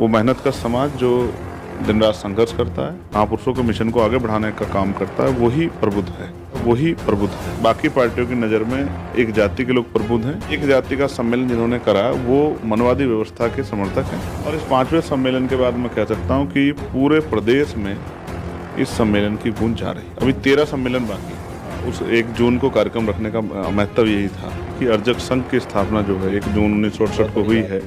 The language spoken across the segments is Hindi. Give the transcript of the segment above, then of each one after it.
वो मेहनत का समाज जो दिन रात संघर्ष करता है, महापुरुषों के मिशन को आगे बढ़ाने का काम करता है, वही प्रबुद्ध है, वही प्रबुद्ध है। बाकी पार्टियों की नज़र में एक जाति के लोग प्रबुद्ध हैं। एक जाति का सम्मेलन जिन्होंने करा वो मनवादी व्यवस्था के समर्थक हैं। और इस 5वें सम्मेलन के बाद मैं कह सकता हूँ कि पूरे प्रदेश में इस सम्मेलन की गूंज जा रही है। अभी 13 सम्मेलन बाकी। उस 1 जून को कार्यक्रम रखने का महत्व यही था कि अर्जक संघ की स्थापना जो है 1 जून 1968 को हुई है।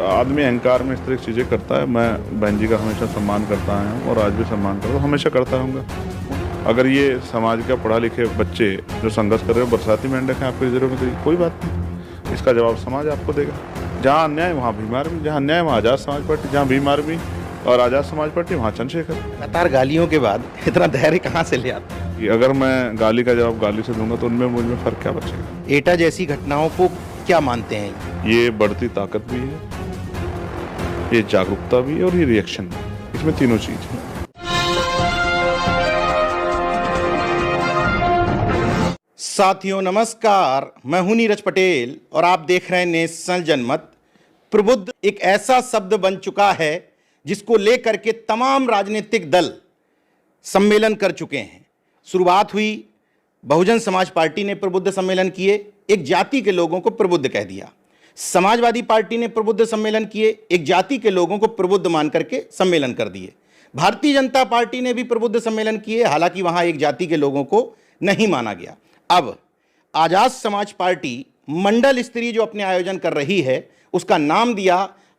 आदमी अहंकार में इस तरह की चीज़ें करता है। मैं बहन जी का हमेशा सम्मान करता आया हूँ और आज भी सम्मान करता हूँ, हमेशा करता रहूँगा। अगर ये समाज का पढ़ा लिखे बच्चे जो संघर्ष कर रहे हो बरसाती मेंढक हैं आपकी नज़रों में, तो कोई बात नहीं, इसका जवाब समाज आपको देगा। जहाँ अन्याय वहाँ भीम आर्मी, जहाँ अन्याय वहाँ आज़ाद समाज पार्टी, जहाँ भीम आर्मी और आज़ाद समाज पार्टी वहाँ चंद्रशेखर। लगातार गालियों के बाद इतना धैर्य कहाँ से ले आते हैं? कि अगर मैं गाली का जवाब गाली से दूंगा तो उनमें मुझ में फ़र्क क्या बचेगा। एटा जैसी घटनाओं को क्या मानते हैं? ये बढ़ती ताकत भी है, ये जागरूकता भी है और ये रिएक्शन भी। इसमें तीनों चीज़ है। साथियों नमस्कार, मैं हूं नीरज पटेल और आप देख रहे हैं नेशनल जनमत। प्रबुद्ध एक ऐसा शब्द बन चुका है जिसको लेकर के तमाम राजनीतिक दल सम्मेलन कर चुके हैं। शुरुआत हुई, बहुजन समाज पार्टी ने प्रबुद्ध सम्मेलन किए, एक जाति के लोगों को प्रबुद्ध कह दिया। समाजवादी पार्टी ने प्रबुद्ध सम्मेलन किए, एक जाति के लोगों को प्रबुद्ध मान करके सम्मेलन कर दिए। भारतीय जनता पार्टी ने भी प्रबुद्ध सम्मेलन किए, हालांकि वहां एक जाति के लोगों को नहीं माना गया। अब आजाद समाज पार्टी मंडल स्तरीय जो अपने आयोजन कर रही है उसका नाम दिया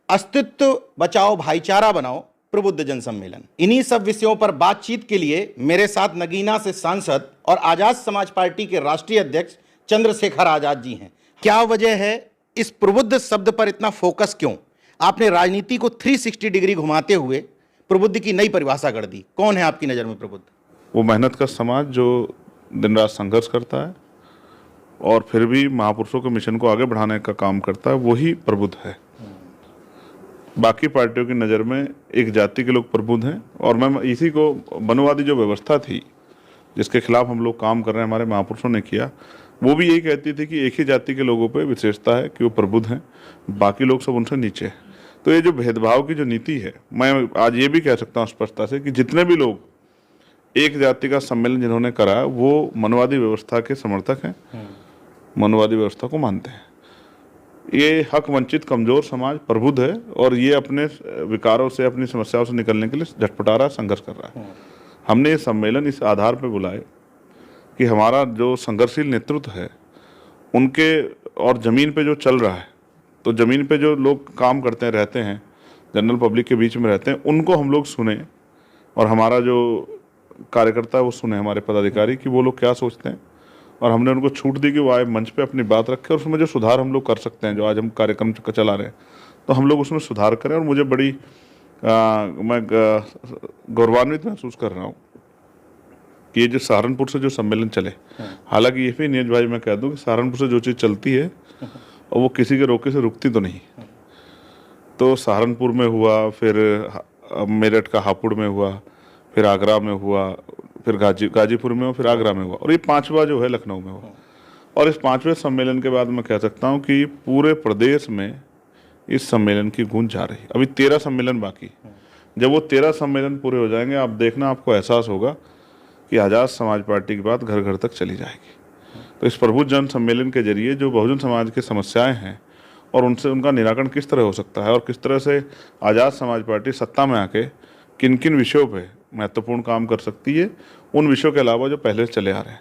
अस्तित्व बचाओ भाईचारा बनाओ प्रबुद्ध जन सम्मेलन। इन्हीं सब विषयों पर बातचीत के लिए मेरे साथ नगीना से सांसद और आजाद समाज पार्टी के राष्ट्रीय अध्यक्ष चंद्रशेखर आजाद जी हैं। क्या वजह है इस प्रबुद्ध शब्द पर इतना फोकस क्यों? आपने राजनीति को 360 डिग्री घुमाते हुए प्रबुद्ध की नई परिभाषा कर दी। कौन है आपकी नज़र में प्रबुद्ध? वो मेहनत का समाज जो दिन रात संघर्ष करता है और फिर भी महापुरुषों के मिशन को आगे बढ़ाने का काम करता है, वही प्रबुद्ध है। बाकी पार्टियों की नज़र में एक जाति के लोग प्रबुद्ध हैं। और मैं इसी को मनवादी जो व्यवस्था थी जिसके खिलाफ हम लोग काम कर रहे हैं, हमारे महापुरुषों ने किया, वो भी यही कहती थी कि एक ही जाति के लोगों पे विशेषता है कि वो प्रबुद्ध हैं, बाकी लोग सब उनसे नीचे हैं। तो ये जो भेदभाव की जो नीति है, मैं आज ये भी कह सकता हूँ स्पष्टता से कि जितने भी लोग एक जाति का सम्मेलन जिन्होंने करा वो मनवादी व्यवस्था के समर्थक हैं, मनवादी व्यवस्था को मानते हैं। ये हक वंचित कमजोर समाज प्रबुद्ध है और ये अपने विकारों से, अपनी समस्याओं से निकलने के लिए झटपटा रहा, संघर्ष कर रहा है। हमने ये सम्मेलन इस आधार पर बुलाए कि हमारा जो संघर्षशील नेतृत्व है उनके और ज़मीन पे जो चल रहा है, तो ज़मीन पे जो लोग काम करते हैं, रहते हैं, जनरल पब्लिक के बीच में रहते हैं, उनको हम लोग सुने और हमारा जो कार्यकर्ता है वो सुने, हमारे पदाधिकारी, कि वो लोग क्या सोचते हैं। और हमने उनको छूट दी कि वो आए मंच पे अपनी बात रखें और उसमें जो सुधार हम लोग कर सकते हैं, जो आज हम कार्यक्रम चला रहे हैं, तो हम लोग उसमें सुधार करें। और मुझे बड़ी मैं गौरवान्वित महसूस कर रहा हूँ कि ये जो सहारनपुर से जो सम्मेलन चले, हालांकि ये भी नीरज भाई मैं कह दूँ कि सहारनपुर से जो चीज़ चलती है और वो किसी के रोके से रुकती तो नहीं। तो सहारनपुर में हुआ, फिर मेरठ का हापुड़ में हुआ, फिर आगरा में हुआ, फिर गाजीपुर में हुआ, फिर आगरा में हुआ, और ये 5वां जो है लखनऊ में हुआ। और इस 5वें सम्मेलन के बाद मैं कह सकता हूँ कि पूरे प्रदेश में इस सम्मेलन की गूंज जा रही है। अभी 13 सम्मेलन बाकी। जब वो 13 सम्मेलन पूरे हो जाएंगे, आप देखना, आपको एहसास होगा कि आज़ाद समाज पार्टी की बात घर घर तक चली जाएगी। तो इस प्रबुद्ध जन सम्मेलन के जरिए जो बहुजन समाज की समस्याएं हैं और उनसे उनका निराकरण किस तरह हो सकता है और किस तरह से आज़ाद समाज पार्टी सत्ता में आके किन किन विषयों पे महत्वपूर्ण काम कर सकती है, उन विषयों के अलावा जो पहले से चले आ रहे हैं।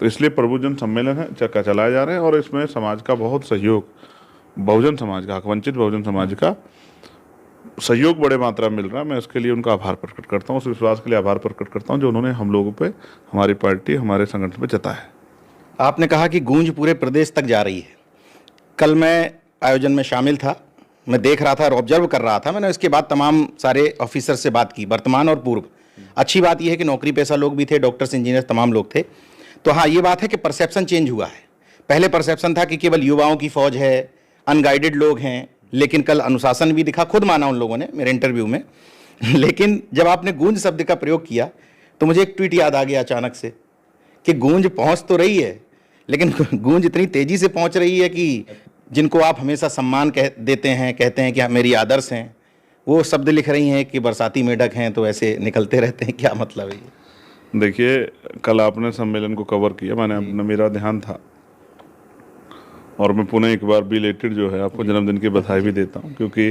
तो इसलिए प्रबुद्ध जन सम्मेलन है चलाए जा रहे हैं और इसमें समाज का बहुत सहयोग, बहुजन समाज का, हकवंचित बहुजन समाज का सहयोग बड़े मात्रा में मिल रहा है। मैं उसके लिए उनका आभार प्रकट करता हूँ, उस विश्वास के लिए आभार प्रकट करता हूँ जो उन्होंने हम लोगों पे, हमारी पार्टी, हमारे संगठन पे जताया है। आपने कहा कि गूंज पूरे प्रदेश तक जा रही है। कल मैं आयोजन में शामिल था, मैं देख रहा था और ऑब्जर्व कर रहा था। मैंने इसके बाद तमाम सारे ऑफिसर से बात की, वर्तमान और पूर्व। अच्छी बात यह है कि नौकरी पेशा लोग भी थे, डॉक्टर्स, इंजीनियर, तमाम लोग थे। तो हाँ, ये बात है कि परसेप्शन चेंज हुआ है। पहले परसेप्शन था कि केवल युवाओं की फौज है, अनगाइडेड लोग हैं, लेकिन कल अनुशासन भी दिखा, खुद माना उन लोगों ने मेरे इंटरव्यू में। लेकिन जब आपने गूंज शब्द का प्रयोग किया तो मुझे एक ट्वीट याद आ गया अचानक से कि गूंज पहुंच तो रही है, लेकिन गूंज इतनी तेजी से पहुंच रही है कि जिनको आप हमेशा सम्मान देते हैं, कहते हैं कि मेरी आदर्श हैं, वो शब्द लिख रही हैं कि बरसाती मेढक हैं तो ऐसे निकलते रहते हैं, क्या मतलब है ये? देखिए, कल आपने सम्मेलन को कवर किया, मैंने अपना मेरा ध्यान था, और मैं पुनः एक बार बिलेटेड जो है आपको जन्मदिन की बधाई भी देता हूँ, क्योंकि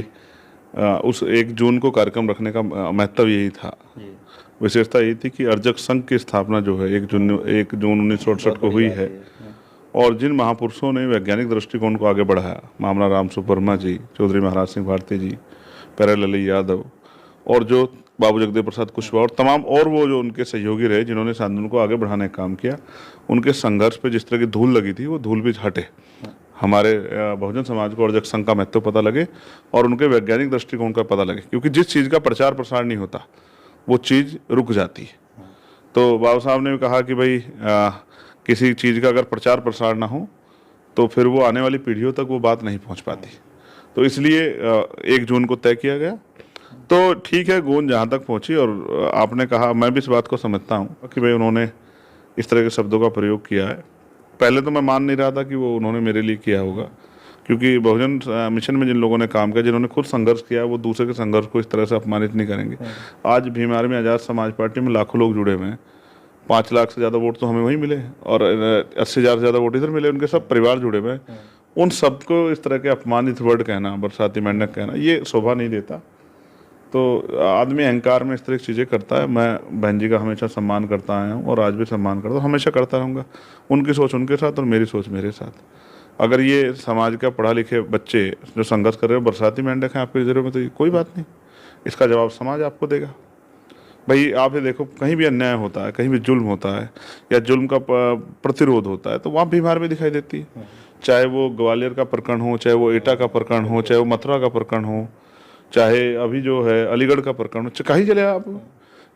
उस 1 जून को कार्यक्रम रखने का महत्व यही था। विशेषता यही थी कि अर्जक संघ की स्थापना जो है 1 जून 1968 को हुई है, और जिन महापुरुषों ने वैज्ञानिक दृष्टिकोण को आगे बढ़ाया, मामला राम सुब्रमा जी, चौधरी महाराज सिंह भारती जी, प्यारेलाल यादव, और जो बाबू जगदेव प्रसाद कुशवाहा और तमाम और वो जो उनके सहयोगी रहे जिन्होंने इस आंदोलन को आगे बढ़ाने का काम किया, उनके संघर्ष पे जिस तरह की धूल लगी थी वो धूल भी हटे, हमारे बहुजन समाज को अर्जक संघ का महत्व पता लगे और उनके वैज्ञानिक दृष्टिकोण का पता लगे, क्योंकि जिस चीज़ का प्रचार प्रसार नहीं होता वो चीज़ रुक जाती है। तो बाबा साहब ने भी कहा कि भाई किसी चीज़ का अगर प्रचार प्रसार ना हो तो फिर वो आने वाली पीढ़ियों तक वो बात नहीं पहुंच पाती। तो इसलिए 1 जून को तय किया गया। तो ठीक है, गूंज जहाँ तक पहुंची, और आपने कहा, मैं भी इस बात को समझता हूँ कि भाई उन्होंने इस तरह के शब्दों का प्रयोग किया है। पहले तो मैं मान नहीं रहा था कि वो उन्होंने मेरे लिए किया होगा, क्योंकि बहुजन मिशन में जिन लोगों ने काम किया, जिन्होंने खुद संघर्ष किया, वो दूसरे के संघर्ष को इस तरह से अपमानित नहीं करेंगे। आज भीम आर्मी आज़ाद समाज पार्टी में लाखों लोग जुड़े हुए हैं, 5 लाख से ज़्यादा वोट तो हमें वहीं मिले, और 80,000 से ज़्यादा वोट इधर मिले, उनके सब परिवार जुड़े हुए हैं। उन सबको इस तरह के अपमानित वर्ड कहना, बरसाती मेंढक कहना, ये शोभा नहीं देता। तो आदमी अहंकार में इस तरह की चीज़ें करता है। मैं बहन जी का हमेशा सम्मान करता आया हूँ और आज भी सम्मान करता हूँ, हमेशा करता रहूँगा। उनकी सोच उनके साथ और मेरी सोच मेरे साथ। अगर ये समाज का पढ़ा लिखे बच्चे जो संघर्ष कर रहे हो बरसाती मेंढक हैं आपके नज़रों में, तो ये कोई बात नहीं, इसका जवाब समाज आपको देगा। भाई आप ये देखो, कहीं भी अन्याय होता है, कहीं भी जुल्म होता है या जुल्म का प्रतिरोध होता है, तो वहाँ बीमार भी दिखाई देती है। चाहे वो ग्वालियर का प्रकरण हो, चाहे वो एटा का प्रकरण हो, चाहे वो मथुरा का प्रकरण हो, चाहे अभी जो है अलीगढ़ का प्रकरण, कहीं चले आप,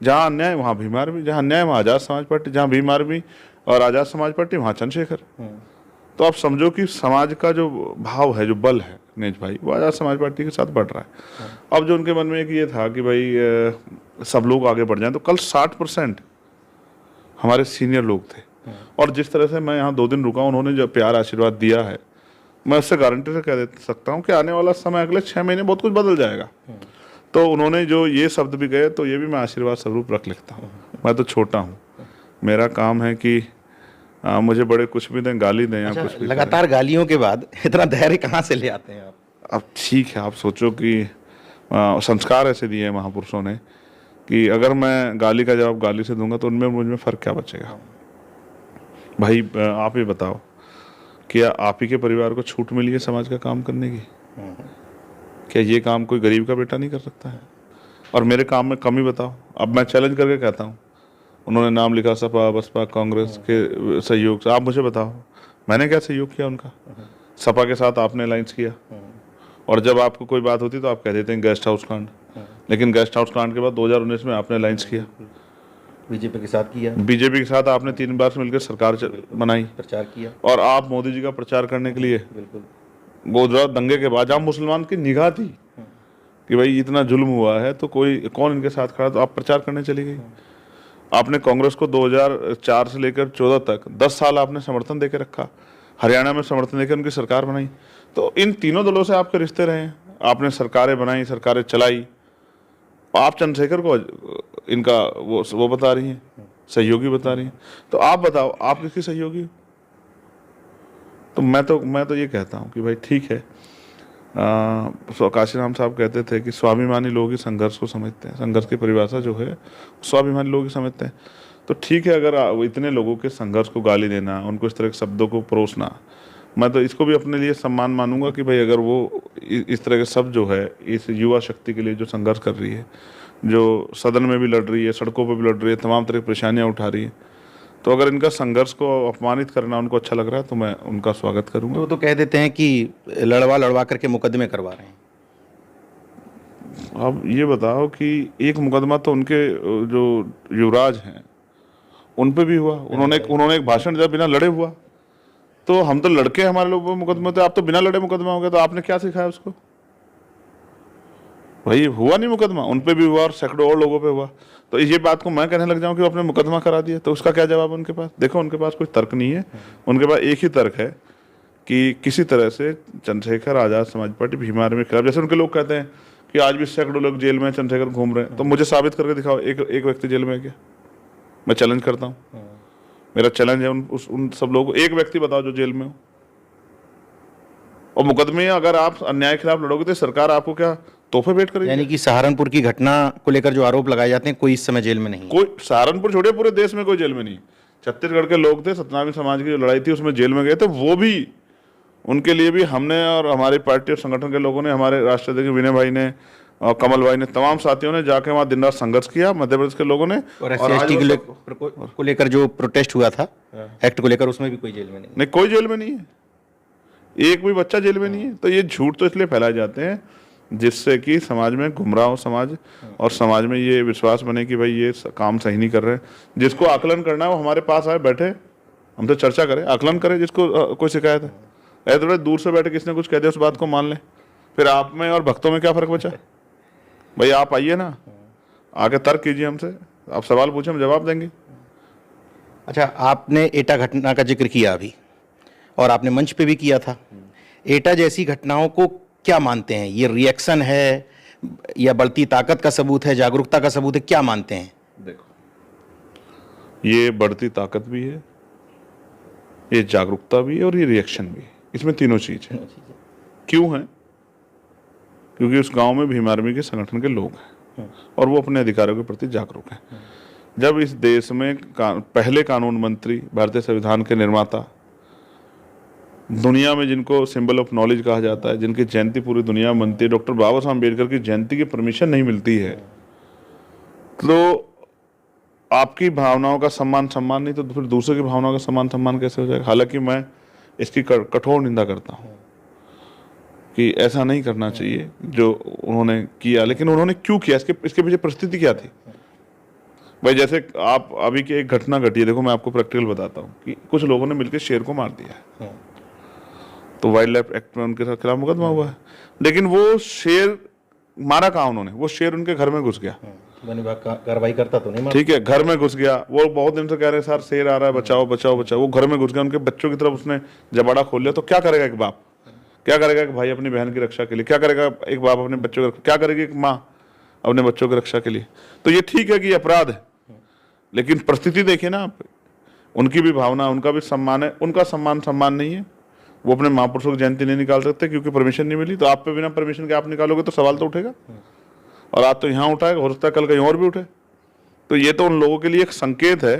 जहाँ अन्याय वहाँ भीम आर्मी, जहाँ अन्याय वहाँ आज़ाद समाज पार्टी, जहाँ भीम आर्मी और आज़ाद समाज पार्टी वहाँ चंद्रशेखर। तो आप समझो कि समाज का जो भाव है, जो बल है नेज भाई, वो आज़ाद समाज पार्टी के साथ बढ़ रहा है। अब जो उनके मन में एक ये था कि भाई सब लोग आगे बढ़ जाएं, तो कल 60% हमारे सीनियर लोग थे, और जिस तरह से मैं यहाँ 2 दिन रुका, उन्होंने जो प्यार आशीर्वाद दिया है, मैं उससे गारंटी से कह दे सकता हूँ कि आने वाला समय अगले 6 महीने बहुत कुछ बदल जाएगा। तो उन्होंने जो ये शब्द भी गए, तो ये भी मैं आशीर्वाद स्वरूप रख लिखता हूँ। मैं तो छोटा हूँ, मेरा काम है कि मुझे बड़े कुछ भी दें, गाली दें या कुछ भी। लगातार गालियों के बाद इतना धैर्य कहाँ से ले आते हैं आप? अब ठीक है, आप सोचो कि संस्कार ऐसे दिए हैं महापुरुषों ने कि अगर मैं गाली का जवाब गाली से दूंगा तो उनमें मुझ में फ़र्क क्या बचेगा? भाई आप ही बताओ, क्या आप ही के परिवार को छूट मिली है समाज का काम करने की? क्या ये काम कोई गरीब का बेटा नहीं कर सकता है? और मेरे काम में कमी बताओ। अब मैं चैलेंज करके कहता हूँ, उन्होंने नाम लिखा सपा बसपा कांग्रेस के सहयोग से, आप मुझे बताओ मैंने क्या सहयोग किया उनका? सपा के साथ आपने अलायंस किया, और जब आपको कोई बात होती तो आप कह देते हैं गेस्ट हाउस कांड, लेकिन गेस्ट हाउस कांड के बाद 2019 में आपने अलायंस किया, बीजेपी के साथ किया, बीजेपी के साथ आपने 3 बार से मिलकर सरकार बनाई, प्रचार किया, और आप मोदी जी का प्रचार करने के लिए गुजरात दंगे के बाद जहाँ मुसलमान की निगाह थी कि भाई इतना जुल्म हुआ है तो कोई कौन इनके साथ खड़ा, तो आप प्रचार करने चली गई। आपने कांग्रेस को 2004 से लेकर 14 तक 10 साल आपने समर्थन देके रखा, हरियाणा में समर्थन देकर उनकी सरकार बनाई। तो इन तीनों दलों से आपके रिश्ते रहे हैं, आपने सरकारें बनाई, सरकारें चलाई। आप चंद्रशेखर को इनका वो बता रही हैं, सहयोगी बता रही हैं। तो आप बताओ आप किसकी सहयोगी हो? तो मैं तो ये कहता हूँ कि भाई ठीक है, काशीराम साहब कहते थे कि स्वाभिमानी लोग ही संघर्ष को समझते हैं, संघर्ष की परिभाषा जो है स्वाभिमानी लोग ही समझते हैं। तो ठीक है, अगर इतने लोगों के संघर्ष को गाली देना, उनको इस तरह के शब्दों को परोसना, मैं तो इसको भी अपने लिए सम्मान मानूंगा कि भाई अगर वो इस तरह के शब्द जो है इस युवा शक्ति के लिए जो संघर्ष कर रही है, जो सदन में भी लड़ रही है, सड़कों पर भी लड़ रही है, तमाम तरह की परेशानियाँ उठा रही है, तो अगर इनका संघर्ष को अपमानित करना उनको अच्छा लग रहा है तो मैं उनका स्वागत करूंगा। वो तो कह देते हैं कि लड़वा करके मुकदमे करवा रहे हैं। अब ये बताओ कि एक मुकदमा तो उनके जो युवराज हैं उन पे भी हुआ, उन्होंने एक भाषण दिया बिना लड़े हुआ। तो हम तो लड़के हमारे लोग मुकदमे थे, आप तो बिना लड़े मुकदमा हो गया, तो आपने क्या सिखाया उसको? भाई हुआ नहीं मुकदमा, उन पे भी हुआ और सैकड़ों और लोगों पे हुआ। तो ये बात को मैं कहने लग जाऊं कि वो अपने मुकदमा करा दिया, तो उसका क्या जवाब उनके पास? देखो उनके पास कोई तर्क नहीं है, उनके पास एक ही तर्क है कि किसी तरह से चंद्रशेखर आज़ाद समाज पार्टी भीम आर्मी के खिलाफ, जैसे उनके लोग कहते हैं कि आज भी सैकड़ों लोग जेल में चंद्रशेखर घूम रहे हैं, तो मुझे साबित करके दिखाओ एक व्यक्ति जेल में है क्या। मैं चैलेंज करता हूँ, मेरा चैलेंज है उन सब लोगों को, एक व्यक्ति बताओ जो जेल में हो। और मुकदमे अगर आप अन्याय के खिलाफ लड़ोगे तो सरकार आपको क्या तोहफे भेंट करेगी। यानी कि सहारनपुर की घटना को लेकर जो आरोप लगाए जाते हैं, कोई इस समय जेल में नहीं है। कोई सहारनपुर छोड़िए, पूरे देश में कोई जेल में नहीं। छत्तीसगढ़ के लोग थे, सतनामी समाज की जो लड़ाई थी उसमें जेल में गए थे, वो भी उनके लिए भी हमने और हमारी पार्टी और संगठन के लोगों ने, हमारे राष्ट्रीय अध्यक्ष विनय भाई ने और कमल भाई ने, तमाम साथियों ने जाके वहाँ दिन रात संघर्ष किया, मध्य प्रदेश के लोगों ने। और SC/ST को लेकर जो प्रोटेस्ट हुआ था एक्ट को लेकर, उसमें भी कोई जेल में नहीं। कोई जेल में नहीं है, एक भी बच्चा जेल में नहीं है। तो ये झूठ तो इसलिए फैलाए जाते हैं जिससे कि समाज में गुमराह हो समाज, और समाज में ये विश्वास बने कि भाई ये काम सही नहीं कर रहे हैं। जिसको आकलन करना है वो हमारे पास आए, बैठे हमसे चर्चा करे, आकलन करे। जिसको कोई शिकायत है, ऐसे थोड़े दूर से बैठे किसने कुछ कह दिया उस बात को मान ले, फिर आप में और भक्तों में क्या फर्क बचा। भाई आप आइए ना, आके तर्क कीजिए हमसे, आप सवाल पूछे हम जवाब देंगे। अच्छा, आपने एटा घटना का जिक्र किया अभी, और आपने मंच पे भी किया था। एटा जैसी घटनाओं को क्या मानते हैं, ये रिएक्शन है या बढ़ती ताकत का सबूत है, जागरूकता का सबूत है, क्या मानते हैं? देखो, ये बढ़ती ताकत भी है, ये जागरूकता भी है और ये रिएक्शन भी है। इसमें तीनों चीज है। क्यों है? क्योंकि उस गांव में भीम आर्मी के संगठन के लोग हैं और वो अपने अधिकारों के प्रति जागरूक हैं। जब इस देश में पहले कानून मंत्री, भारतीय संविधान के निर्माता, दुनिया में जिनको सिंबल ऑफ नॉलेज कहा जाता है, जिनकी जयंती पूरी दुनिया में मनती है, डॉक्टर बाबा साहब अम्बेडकर की जयंती की परमिशन नहीं मिलती है, तो आपकी भावनाओं का सम्मान नहीं तो फिर दूसरे की भावनाओं का सम्मान कैसे हो जाएगा। हालांकि मैं इसकी कठोर निंदा करता हूँ कि ऐसा नहीं करना चाहिए जो उन्होंने किया। लेकिन उन्होंने क्यों किया, इसके पीछे परिस्थिति क्या थी। भाई जैसे आप अभी की एक घटना घटी है, देखो मैं आपको प्रैक्टिकल बताता हूँ कि कुछ लोगों ने मिलकर शेर को मार दिया है, तो वाइल्ड लाइफ एक्ट में उनके खिलाफ मुकदमा हुआ है। लेकिन वो शेर मारा कहाँ उन्होंने, वो शेर उनके घर में घुस गया। वन विभाग कार्रवाई करता तो नहीं, ठीक है, घर में घुस गया। वो बहुत दिन से कह रहे हैं सर शेर आ रहा है, बचाओ बचाओ बचाओ। वो घर में घुस गया, उनके बच्चों की तरफ उसने जबाड़ा खोल लिया। तो क्या करेगा एक बाप, क्या करेगा एक भाई अपनी बहन की रक्षा के लिए, क्या करेगा एक बाप अपने बच्चों की, क्या करेगी एक माँ अपने बच्चों की रक्षा के लिए। तो ये ठीक है कि अपराध है, लेकिन परिस्थिति देखिए ना आप, उनकी भी भावना, उनका भी सम्मान है, उनका सम्मान नहीं है। वो अपने महापुरुषों की जयंती नहीं निकाल सकते क्योंकि परमिशन नहीं मिली। तो आप पे बिना परमिशन के आप निकालोगे तो सवाल तो उठेगा, और आज तो यहाँ उठाएगा, हो सकता है कल कहीं और भी उठे। तो ये तो उन लोगों के लिए एक संकेत है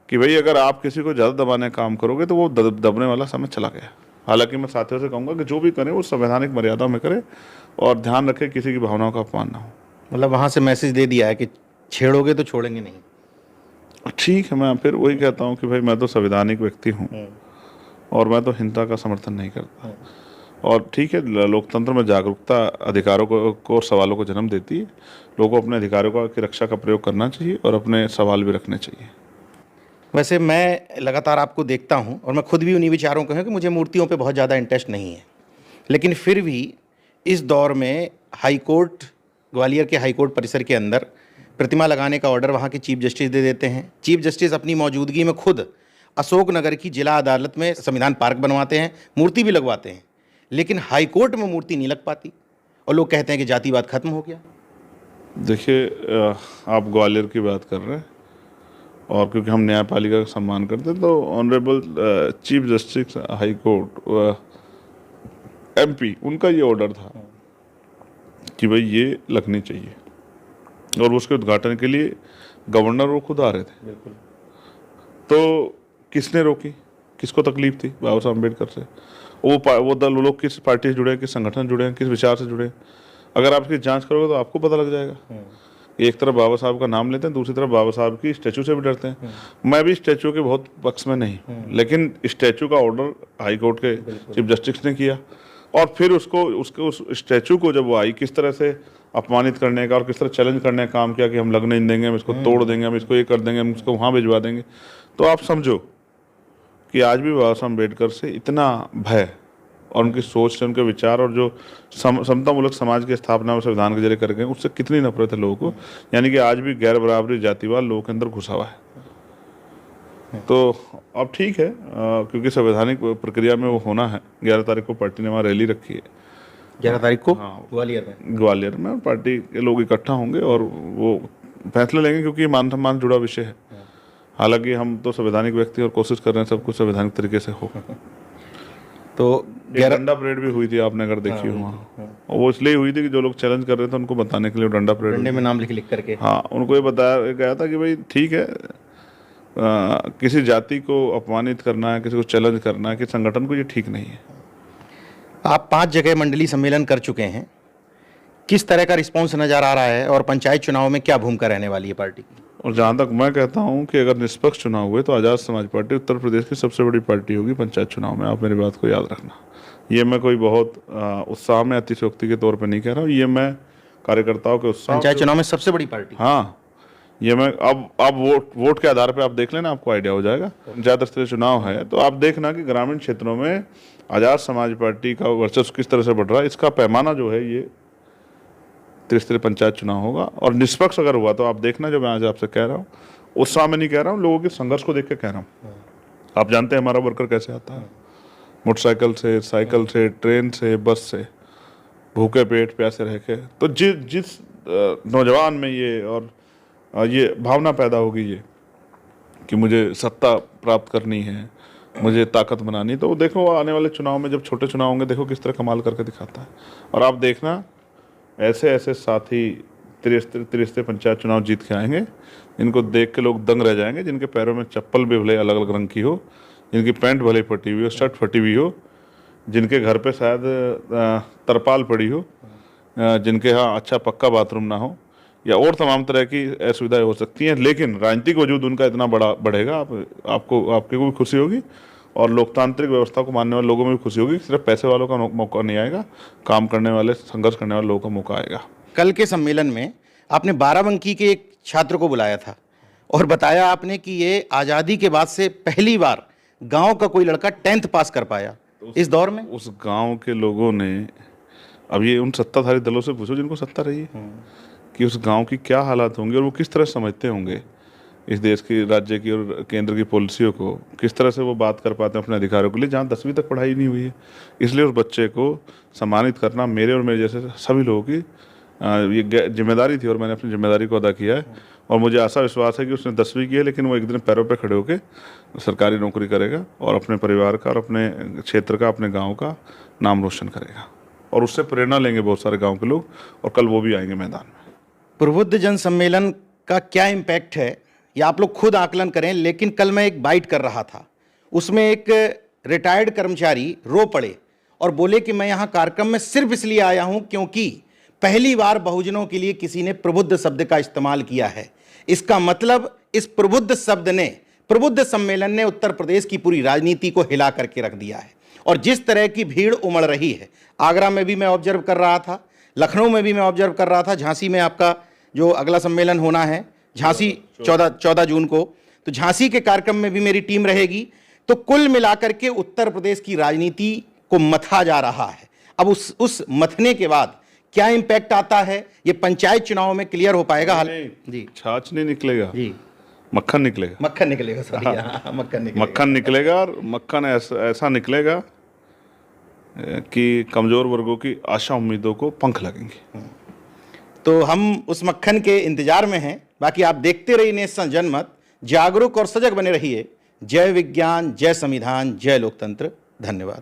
कि भाई अगर आप किसी को ज़्यादा दबाने का काम करोगे तो वो दबने वाला समय चला गया। हालांकि मैं साथियों से कहूँगा कि जो भी करें वो संवैधानिक मर्यादा में करे और ध्यान रखें किसी की भावनाओं का अपमान ना हो। मतलब वहाँ से मैसेज दे दिया है कि छेड़ोगे तो छोड़ेंगे नहीं। ठीक है, मैं फिर वही कहता हूँ कि भाई मैं तो संवैधानिक व्यक्ति हूँ और मैं तो हिंसा का समर्थन नहीं करता। और ठीक है, लोकतंत्र में जागरूकता अधिकारों को और सवालों को जन्म देती है। लोगों को अपने अधिकारों की रक्षा का प्रयोग करना चाहिए और अपने सवाल भी रखने चाहिए। वैसे मैं लगातार आपको देखता हूं और मैं खुद भी उन्हीं विचारों का हूं कि मुझे मूर्तियों पे बहुत ज़्यादा इंटरेस्ट नहीं है, लेकिन फिर भी इस दौर में हाईकोर्ट, ग्वालियर के हाईकोर्ट परिसर के अंदर प्रतिमा लगाने का ऑर्डर वहाँ के चीफ जस्टिस दे देते हैं। चीफ जस्टिस अपनी मौजूदगी में खुद अशोकनगर की जिला अदालत में संविधान पार्क बनवाते हैं, मूर्ति भी लगवाते हैं, लेकिन हाईकोर्ट में मूर्ति नहीं लग पाती और लोग कहते हैं कि जातिवाद खत्म हो गया। देखिए, आप ग्वालियर की बात कर रहे हैं और क्योंकि हम न्यायपालिका का सम्मान करते हैं तो honourable chief justice high court MP, उनका ये ऑर्डर था कि भाई ये लगनी चाहिए, और उसके उद्घाटन के लिए गवर्नर वो खुद आ रहे थे। बिल्कुल। तो किसने रोकी, किसको तकलीफ थी बाबा साहब अम्बेडकर से? वो दल, वो लोग किस पार्टी से जुड़े हैं, किस संगठन से जुड़े हैं, किस विचार से जुड़े हैं? अगर आप इसकी जांच करोगे तो आपको पता लग जाएगा। एक तरफ बाबा साहब का नाम लेते हैं, दूसरी तरफ बाबा साहब की स्टैचू से भी डरते हैं। मैं भी स्टैचू के बहुत पक्ष में नहीं, लेकिन स्टैचू का ऑर्डर हाई कोर्ट के चीफ जस्टिस ने किया, और फिर उस स्टैचू को जब वो आई, किस तरह से अपमानित करने का और किस तरह चैलेंज करने का काम किया कि हम लगने नहीं देंगे, हम इसको तोड़ देंगे, हम इसको ये कर देंगे, हम इसको वहाँ भिजवा देंगे। तो आप समझो कि आज भी बाबा साहब अम्बेडकर से इतना भय और उनकी सोच से, उनके विचार और जो समतामूलक समाज की स्थापना में संविधान के जरिए कर गए, उससे कितनी नफरत है लोगों को। यानी कि आज भी गैर बराबरी, जातिवाद लोगों के अंदर घुसा हुआ है। तो अब ठीक है, क्योंकि संवैधानिक प्रक्रिया में वो होना है। 11 तारीख को पार्टी ने वहाँ रैली रखी है, 11 तारीख को हाँ। ग्वालियर में और पार्टी के लोग इकट्ठा होंगे और वो फैसले लेंगे, क्योंकि ये मान सम्मान जुड़ा विषय है। हालांकि हम तो संवैधानिक व्यक्ति और कोशिश कर रहे हैं सब कुछ संवैधानिक तरीके से हो। तो डंडा परेड भी हुई थी, आपने अगर देखी हो वहाँ, और वो इसलिए हुई थी कि जो लोग चैलेंज कर रहे थे उनको बताने के लिए डंडा परेड डंडे में नाम लिख करके, हाँ, उनको ये बताया गया था कि भाई ठीक है, किसी जाति को अपमानित करना है, किसी को चैलेंज करना है, कि संगठन को, ये ठीक नहीं है। आप 5 जगह मंडलीय सम्मेलन कर चुके हैं, किस तरह का रिस्पॉन्स नजर आ रहा है और पंचायत चुनाव में क्या भूमिका रहने वाली है पार्टी की? और जहाँ तक मैं कहता हूँ कि अगर निष्पक्ष चुनाव हुए तो आज़ाद समाज पार्टी उत्तर प्रदेश की सबसे बड़ी पार्टी होगी पंचायत चुनाव में। आप मेरी बात को याद रखना। ये मैं कोई बहुत उत्साह में अतिशयोक्ति के तौर पे नहीं कह रहा हूँ, ये मैं कार्यकर्ताओं के उत्साह, पंचायत चुनाव में सबसे बड़ी पार्टी। हाँ, ये मैं अब वोट के आधार पे आप देख लेना, आपको आइडिया हो जाएगा। पंचायत स्तरीय चुनाव है तो आप देखना कि ग्रामीण क्षेत्रों में आज़ाद समाज पार्टी का वर्चस्व किस तरह से बढ़ रहा है। इसका पैमाना जो है ये त्रिस्तरीय पंचायत चुनाव होगा, और निष्पक्ष अगर हुआ तो आप देखना, जो मैं आज आपसे कह रहा हूँ उत्साह में नहीं कह रहा हूँ, लोगों के संघर्ष को देख के कह रहा हूँ। आप जानते हैं हमारा वर्कर कैसे आता है, मोटरसाइकिल से, साइकिल से, ट्रेन से, बस से, भूखे पेट प्यासे रह के। तो जिस नौजवान में ये और ये भावना पैदा होगी ये कि मुझे सत्ता प्राप्त करनी है, मुझे ताकत बनानी, तो वो देखो आने वाले चुनाव में, जब छोटे चुनाव होंगे, देखो किस तरह कमाल करके दिखाता है। और आप देखना ऐसे ऐसे साथी त्रिस्तरीय पंचायत चुनाव जीत के आएंगे, इनको देख के लोग दंग रह जाएंगे, जिनके पैरों में चप्पल भी भले अलग अलग रंग की हो, जिनकी पैंट भले फटी हुई हो, शर्ट फटी हुई हो, जिनके घर पे शायद तरपाल पड़ी हो, जिनके यहाँ अच्छा पक्का बाथरूम ना हो, या और तमाम तरह की असुविधाएं हो सकती हैं, लेकिन राजनीतिक वजूद उनका इतना बड़ा बढ़ेगा, आपको भी खुशी होगी, और लोकतांत्रिक व्यवस्था को मानने वाले लोगों में भी खुशी होगी। सिर्फ पैसे वालों का मौका नहीं आएगा, काम करने वाले, संघर्ष करने वाले लोगों का मौका आएगा। कल के सम्मेलन में आपने बाराबंकी के एक छात्र को बुलाया था और बताया आपने कि ये आज़ादी के बाद से पहली बार गांव का कोई लड़का 10th पास कर पाया। इस दौर में उस गांव के लोगों ने, अब ये उन सत्ताधारी दलों से पूछो जिनको सत्ता रही है, कि उस गांव की क्या हालात होंगे और वो किस तरह समझते होंगे इस देश की, राज्य की और केंद्र की पॉलिसियों को, किस तरह से वो बात कर पाते हैं अपने अधिकारों के लिए, जहाँ 10वीं तक पढ़ाई नहीं हुई है। इसलिए उस बच्चे को सम्मानित करना मेरे और मेरे जैसे सभी लोगों की ये जिम्मेदारी थी, और मैंने अपनी जिम्मेदारी को अदा किया है। और मुझे आशा विश्वास है कि उसने 10वीं की है, लेकिन वो एक दिन पैरों पर खड़े होकर सरकारी नौकरी करेगा और अपने परिवार का और अपने क्षेत्र का, अपने गाँव का नाम रोशन करेगा, और उससे प्रेरणा लेंगे बहुत सारे गाँव के लोग, और कल वो भी आएंगे मैदान में। प्रबुद्ध जन सम्मेलन का क्या इम्पैक्ट है ये आप लोग खुद आकलन करें, लेकिन कल मैं एक बाइट कर रहा था, उसमें एक रिटायर्ड कर्मचारी रो पड़े और बोले कि मैं यहाँ कार्यक्रम में सिर्फ इसलिए आया हूँ क्योंकि पहली बार बहुजनों के लिए किसी ने प्रबुद्ध शब्द का इस्तेमाल किया है। इसका मतलब इस प्रबुद्ध शब्द ने, प्रबुद्ध सम्मेलन ने उत्तर प्रदेश की पूरी राजनीति को हिला करके रख दिया है। और जिस तरह की भीड़ उमड़ रही है, आगरा में भी मैं ऑब्जर्व कर रहा था, लखनऊ में भी मैं ऑब्जर्व कर रहा था, झांसी में आपका जो अगला सम्मेलन होना है, झांसी 14 जून को, तो झांसी के कार्यक्रम में भी मेरी टीम रहेगी। तो कुल मिलाकर के उत्तर प्रदेश की राजनीति को मथा जा रहा है। अब उस मथने के बाद क्या इंपैक्ट आता है ये पंचायत चुनाव में क्लियर हो पाएगा। जी, छाछ नहीं निकलेगा जी, मक्खन निकलेगा। मक्खन निकलेगा, सॉरी, मक्खन निकलेगा, और मक्खन ऐसा निकलेगा कि कमजोर वर्गों की आशा उम्मीदों को पंख लगेंगे। तो हम उस मक्खन के इंतजार में हैं। बाकी आप देखते रहिए नेशनल जनमत, जागरूक और सजग बने रहिए। जय विज्ञान, जय संविधान, जय लोकतंत्र। धन्यवाद।